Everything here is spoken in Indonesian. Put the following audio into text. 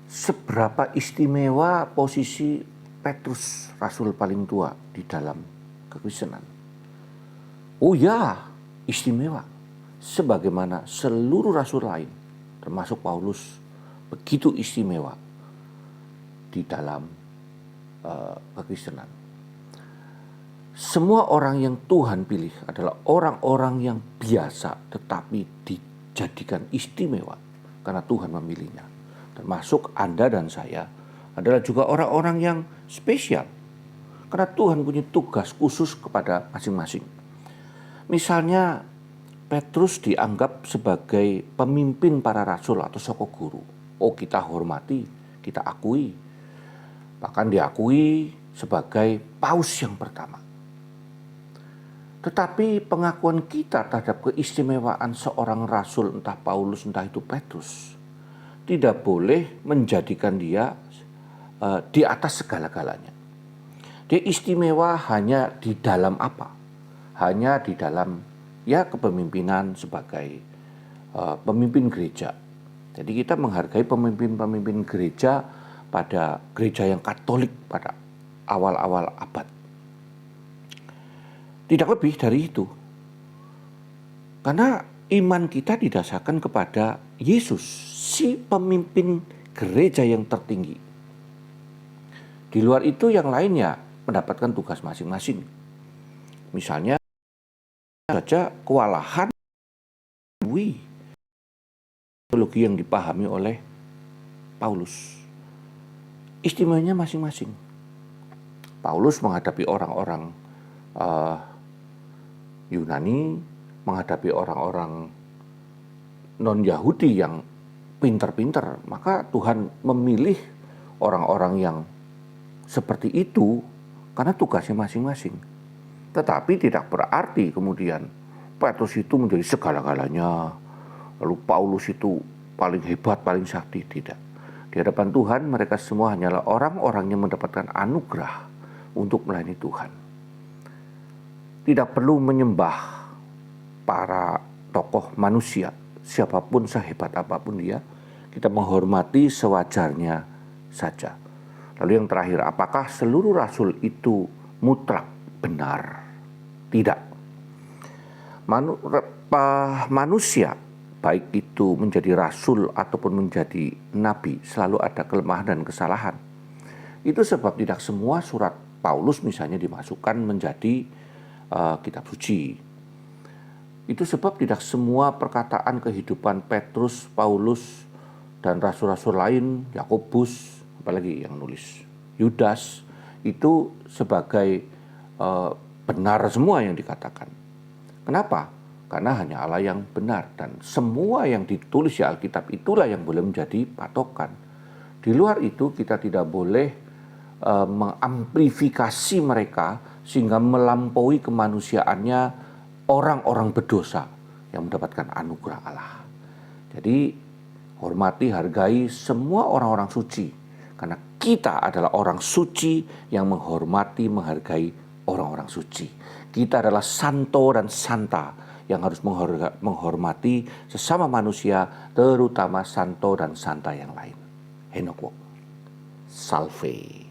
seberapa istimewa posisi Petrus, rasul paling tua di dalam kekristenan. Oh ya, istimewa. Sebagaimana seluruh rasul lain, termasuk Paulus, begitu istimewa di dalam kekristenan. Semua orang yang Tuhan pilih adalah orang-orang yang biasa tetapi dijadikan istimewa karena Tuhan memilihnya. Termasuk Anda dan saya adalah juga orang-orang yang spesial karena Tuhan punya tugas khusus kepada masing-masing. Misalnya Petrus dianggap sebagai pemimpin para rasul atau soko guru. Oh, kita hormati, kita akui. Bahkan diakui sebagai paus yang pertama. Tetapi pengakuan kita terhadap keistimewaan seorang rasul, entah Paulus, entah itu Petrus, tidak boleh menjadikan dia di atas segala-galanya. Dia istimewa hanya di dalam apa? Hanya di dalam kepemimpinan sebagai pemimpin gereja. Jadi kita menghargai pemimpin-pemimpin gereja pada gereja yang Katolik pada awal-awal abad. Tidak lebih dari itu. Karena iman kita didasarkan kepada Yesus, si pemimpin gereja yang tertinggi. Di luar itu yang lainnya mendapatkan tugas masing-masing. Misalnya saja kewalahan teologi yang dipahami oleh Paulus. Istimewanya masing-masing. Paulus menghadapi orang-orang Yunani, menghadapi orang-orang non-Yahudi yang pinter-pinter, maka Tuhan memilih orang-orang yang seperti itu karena tugasnya masing-masing. Tetapi tidak berarti kemudian Petrus itu menjadi segala-galanya, lalu Paulus itu paling hebat, paling sakti. Tidak. Di hadapan Tuhan mereka semua hanyalah orang-orang yang mendapatkan anugerah untuk melayani Tuhan. Tidak perlu menyembah para tokoh manusia, siapapun sehebat apapun dia, kita menghormati sewajarnya saja. Lalu yang terakhir, apakah seluruh rasul itu mutlak benar? Tidak. Manusia, baik itu menjadi rasul ataupun menjadi nabi, selalu ada kelemahan dan kesalahan. Itu sebab tidak semua surat Paulus misalnya dimasukkan menjadi kitab suci. Itu sebab tidak semua perkataan kehidupan Petrus, Paulus, dan rasul-rasul lain, Yakobus, apalagi yang nulis Yudas, itu sebagai benar semua yang dikatakan. Kenapa? Karena hanya Allah yang benar, dan semua yang ditulis di Alkitab itulah yang boleh menjadi patokan. Di luar itu kita tidak boleh mengamplifikasi mereka sehingga melampaui kemanusiaannya orang-orang berdosa yang mendapatkan anugerah Allah. Jadi hormati, hargai semua orang-orang suci, karena kita adalah orang suci yang menghormati, menghargai orang-orang suci. Kita adalah santo dan santa yang harus menghormati sesama manusia, terutama santo dan santa yang lain. Henok Wok. Salve.